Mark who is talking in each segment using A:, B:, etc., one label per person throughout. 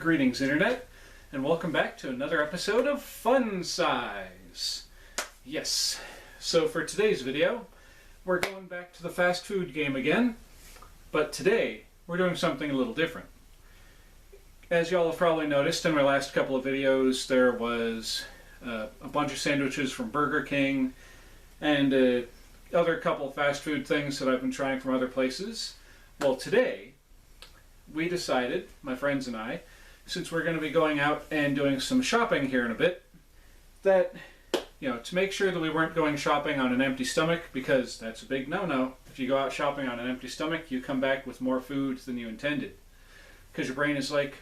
A: Greetings, Internet, and welcome back to another episode of Fun Size. Yes, so for today's video, we're going back to the fast food game again, but today we're doing something a little different. As y'all have probably noticed in my last couple of videos, there was a bunch of sandwiches from Burger King and other couple of fast food things that I've been trying from other places. Well, today we decided, my friends and I, since we're going to be going out and doing some shopping here in a bit, that, to make sure that we weren't going shopping on an empty stomach, because that's a big no-no. If you go out shopping on an empty stomach, you come back with more food than you intended. Because your brain is like,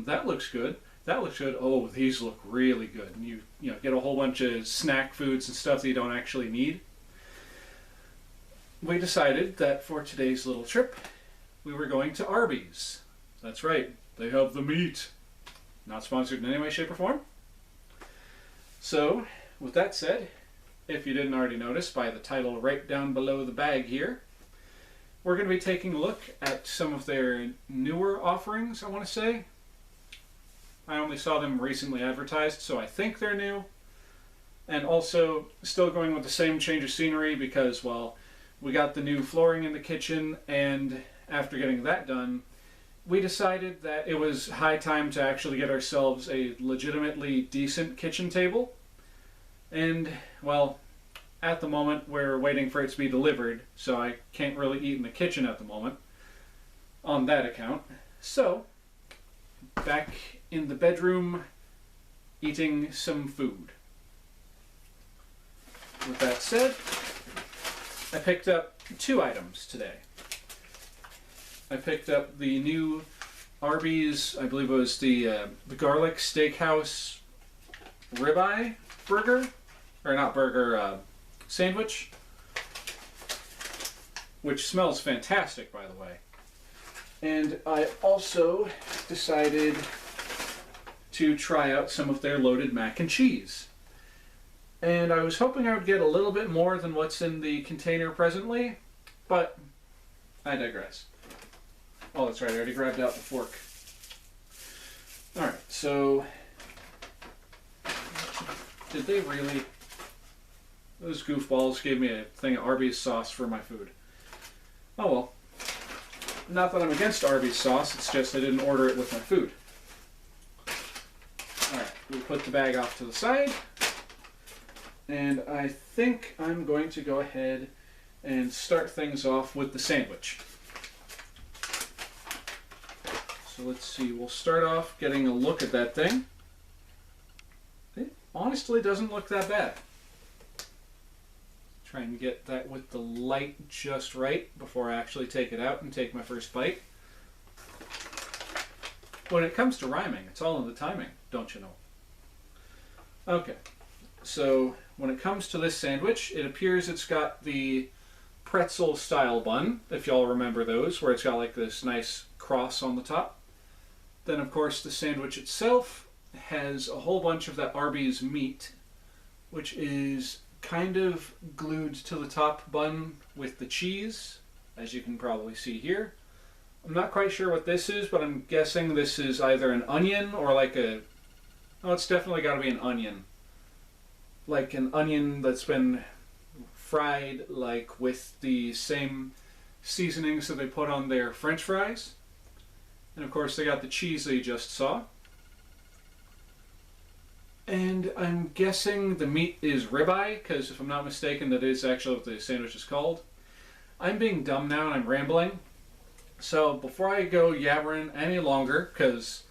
A: that looks good. That looks good. Oh, these look really good. And you get a whole bunch of snack foods and stuff that you don't actually need. We decided that for today's little trip, we were going to Arby's. That's right. They have the meat. Not sponsored in any way, shape, or form. So, with that said, if you didn't already notice by the title right down below the bag here, we're going to be taking a look at some of their newer offerings, I want to say. I only saw them recently advertised, so I think they're new. And also, still going with the same change of scenery because, well, we got the new flooring in the kitchen, and after getting that done, we decided that it was high time to actually get ourselves a legitimately decent kitchen table. And, well, at the moment we're waiting for it to be delivered, so I can't really eat in the kitchen at the moment on that account. So, back in the bedroom eating some food. With that said, I picked up two items today. I picked up the new Arbys, I believe it was the garlic Steakhouse ribeye burger, or not burger, sandwich, which smells fantastic, by the way. And I also decided to try out some of their loaded mac and cheese. And I was hoping I would get a little bit more than what's in the container presently, but I digress. Oh, that's right, I already grabbed out the fork. Alright, so did they really? Those goofballs gave me a thing of Arby's sauce for my food. Oh well. Not that I'm against Arby's sauce, it's just I didn't order it with my food. Alright, we put the bag off to the side. And I think I'm going to go ahead and start things off with the sandwich. So let's see, we'll start off getting a look at that thing. It honestly doesn't look that bad. Try and get that with the light just right before I actually take it out and take my first bite. When it comes to rhyming, it's all in the timing, don't you know? Okay, so when it comes to this sandwich, it appears it's got the pretzel style bun, if y'all remember those, where it's got like this nice cross on the top. Then, of course, the sandwich itself has a whole bunch of that Arby's meat, which is kind of glued to the top bun with the cheese, as you can probably see here. I'm not quite sure what this is, but I'm guessing this is either an onion or like a... Oh, it's definitely got to be an onion. Like an onion that's been fried, like with the same seasonings that they put on their French fries. And of course they got the cheese that you just saw. And I'm guessing the meat is ribeye, because if I'm not mistaken that is actually what the sandwich is called. I'm being dumb now and I'm rambling. So before I go yabbering any longer, because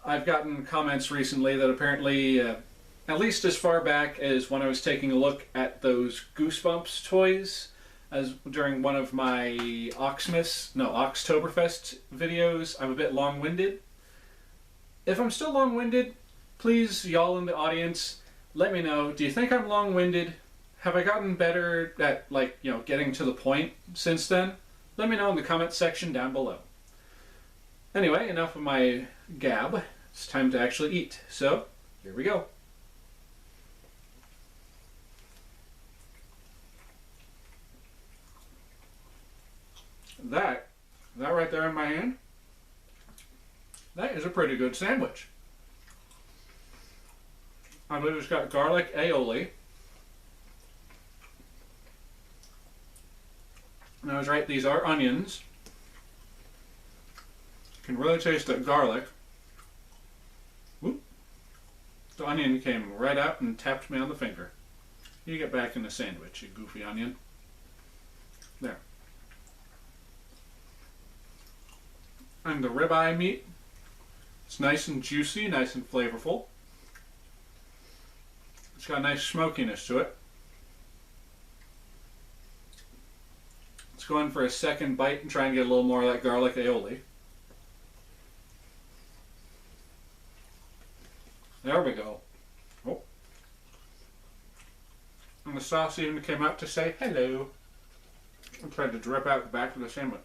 A: I've gotten comments recently that apparently, at least as far back as when I was taking a look at those Goosebumps toys, as during one of my Oxtoberfest videos, I'm a bit long-winded. If I'm still long-winded, please, y'all in the audience, let me know. Do you think I'm long-winded? Have I gotten better at, getting to the point since then? Let me know in the comment section down below. Anyway, enough of my gab. It's time to actually eat. So, here we go. That right there in my hand, That is a pretty good sandwich. I believe it's got garlic aioli. And I was right, these are onions. You can really taste that garlic. Whoop. The onion came right out and tapped me on the finger. You get back in the sandwich, you goofy onion. There. And the ribeye meat, it's nice and juicy, nice and flavorful. It's got a nice smokiness to it. Let's go in for a second bite and try and get a little more of that garlic aioli. There we go. Oh. And the sauce even came out to say hello. And tried to drip out the back of the sandwich.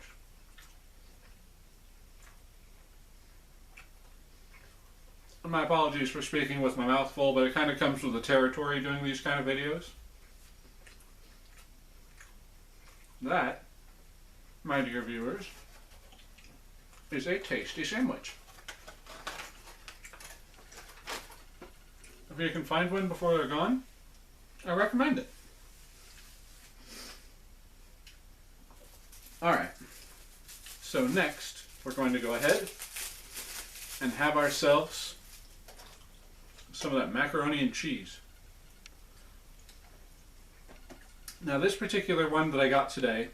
A: My apologies for speaking with my mouth full, but it kind of comes with the territory doing these kind of videos. That, my dear viewers, is a tasty sandwich. If you can find one before they're gone, I recommend it. Alright, so next we're going to go ahead and have ourselves some of that macaroni and cheese. Now this particular one that I got today,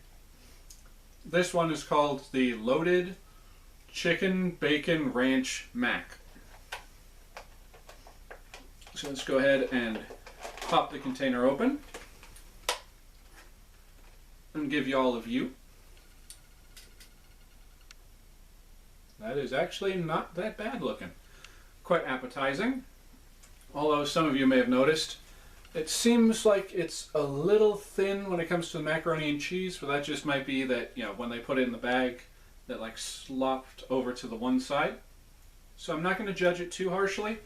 A: this one is called the Loaded Chicken Bacon Ranch Mac. So let's go ahead and pop the container open and give you all a view. That is actually not that bad looking. Quite appetizing. Although some of you may have noticed, it seems like it's a little thin when it comes to the macaroni and cheese, but that just might be that, you know, when they put it in the bag, that like slopped over to the one side. So I'm not going to judge it too harshly.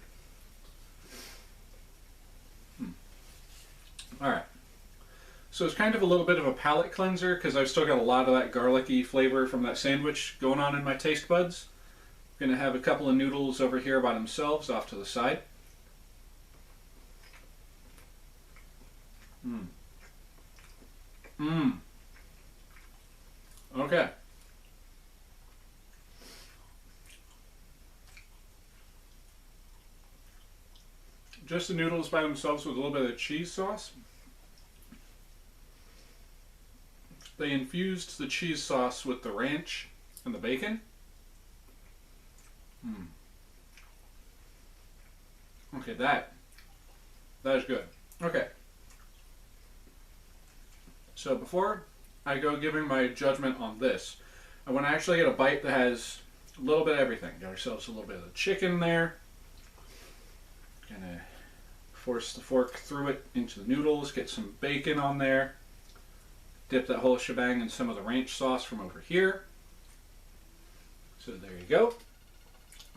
A: Alright. So it's kind of a little bit of a palate cleanser because I've still got a lot of that garlicky flavor from that sandwich going on in my taste buds. I'm going to have a couple of noodles over here by themselves off to the side. Okay. Just the noodles by themselves with a little bit of cheese sauce. They infused the cheese sauce with the ranch and the bacon. Okay, that is good. Okay. So before I go giving my judgment on this, I want to actually get a bite that has a little bit of everything. Got ourselves a little bit of the chicken there. Gonna force the fork through it into the noodles, get some bacon on there. Dip that whole shebang in some of the ranch sauce from over here. So there you go.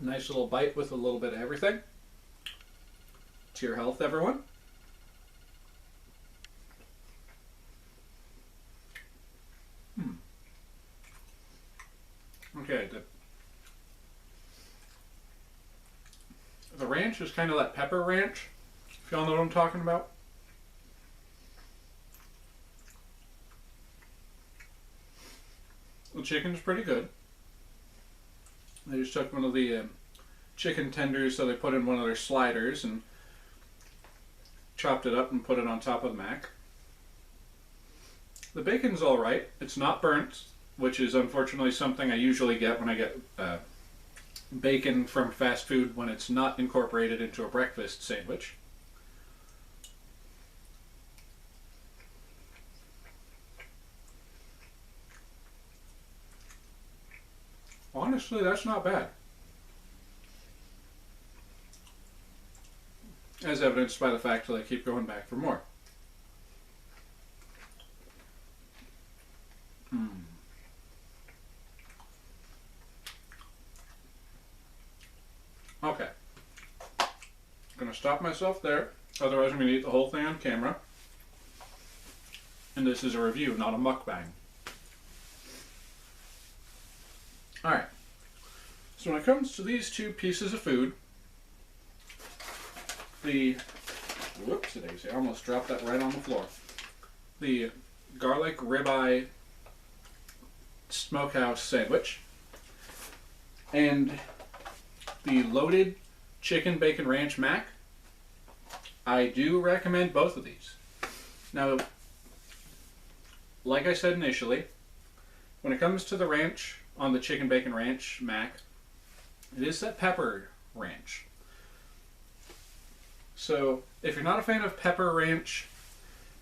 A: Nice little bite with a little bit of everything. To your health, everyone. Okay, the ranch is kind of that pepper ranch, if y'all know what I'm talking about. The chicken's pretty good. They just took one of the chicken tenders that they put in one of their sliders and chopped it up and put it on top of the mac. The bacon's alright. It's not burnt, which is unfortunately something I usually get when I get bacon from fast food when it's not incorporated into a breakfast sandwich. Honestly, that's not bad. As evidenced by the fact that I keep going back for more. Okay. I'm going to stop myself there, otherwise I'm going to eat the whole thing on camera. And this is a review, not a mukbang. Alright. So when it comes to these two pieces of food, whoopsie daisy, I almost dropped that right on the floor. The garlic ribeye smokehouse sandwich and the loaded chicken bacon ranch mac, I do recommend both of these. Now, like I said initially, when it comes to the ranch on the chicken bacon ranch mac, it is that pepper ranch. So if you're not a fan of pepper ranch,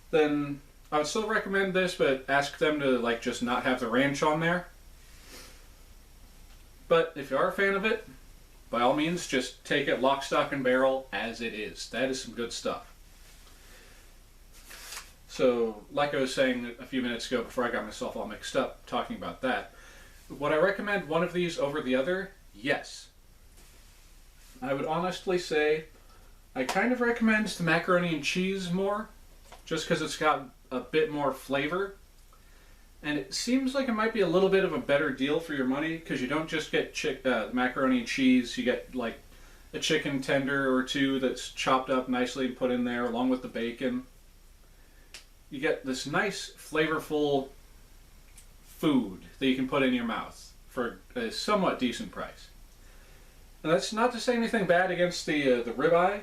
A: then I would still recommend this, but ask them to like just not have the ranch on there. But if you are a fan of it, by all means, just take it lock, stock, and barrel as it is. That is some good stuff. So, like I was saying a few minutes ago before I got myself all mixed up talking about that, would I recommend one of these over the other? Yes. I would honestly say I kind of recommend the macaroni and cheese more, just because it's got a bit more flavor. And it seems like it might be a little bit of a better deal for your money, because you don't just get macaroni and cheese, you get like a chicken tender or two that's chopped up nicely and put in there along with the bacon. You get this nice flavorful food that you can put in your mouth for a somewhat decent price. And that's not to say anything bad against the ribeye.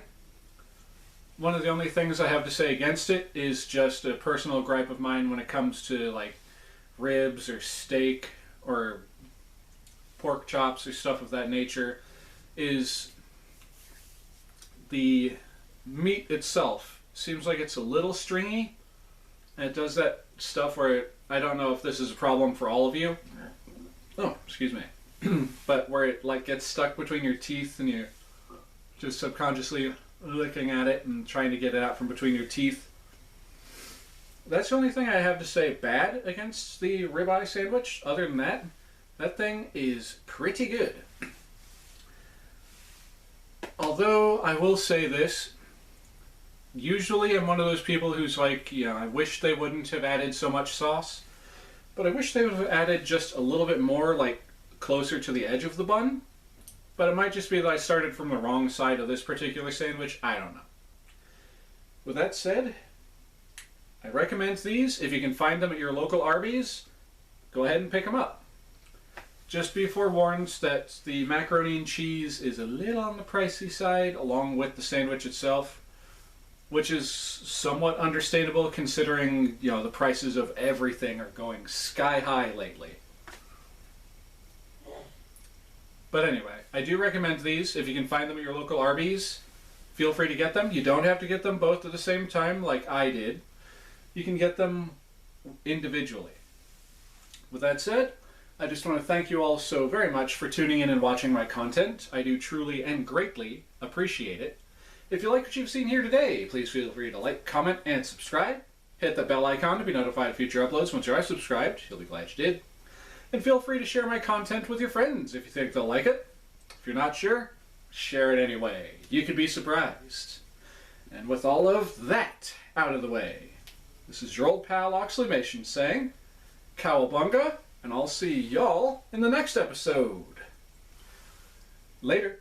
A: One of the only things I have to say against it is just a personal gripe of mine when it comes to like ribs or steak or pork chops or stuff of that nature, is the meat itself seems like it's a little stringy, and it does that stuff where I don't know if this is a problem for all of you. Oh, excuse me. But where it like gets stuck between your teeth and you're just subconsciously licking at it and trying to get it out from between your teeth. That's the only thing I have to say bad against the ribeye sandwich. Other than that, that thing is pretty good. Although I will say this, usually I'm one of those people who's like, you know, I wish they wouldn't have added so much sauce, but I wish they would have added just a little bit more, like closer to the edge of the bun. But it might just be that I started from the wrong side of this particular sandwich. I don't know. With that said, I recommend these. If you can find them at your local Arby's, go ahead and pick them up. Just be forewarned that the macaroni and cheese is a little on the pricey side, along with the sandwich itself, which is somewhat understandable considering, you know, the prices of everything are going sky high lately. But anyway, I do recommend these. If you can find them at your local Arby's, feel free to get them. You don't have to get them both at the same time like I did. You can get them individually. With that said, I just want to thank you all so very much for tuning in and watching my content. I do truly and greatly appreciate it. If you like what you've seen here today, please feel free to like, comment, and subscribe. Hit the bell icon to be notified of future uploads. Once you are subscribed, you'll be glad you did. And feel free to share my content with your friends if you think they'll like it. If you're not sure, share it anyway. You could be surprised. And with all of that out of the way, this is your old pal Oxleymations saying, Cowabunga, and I'll see y'all in the next episode. Later.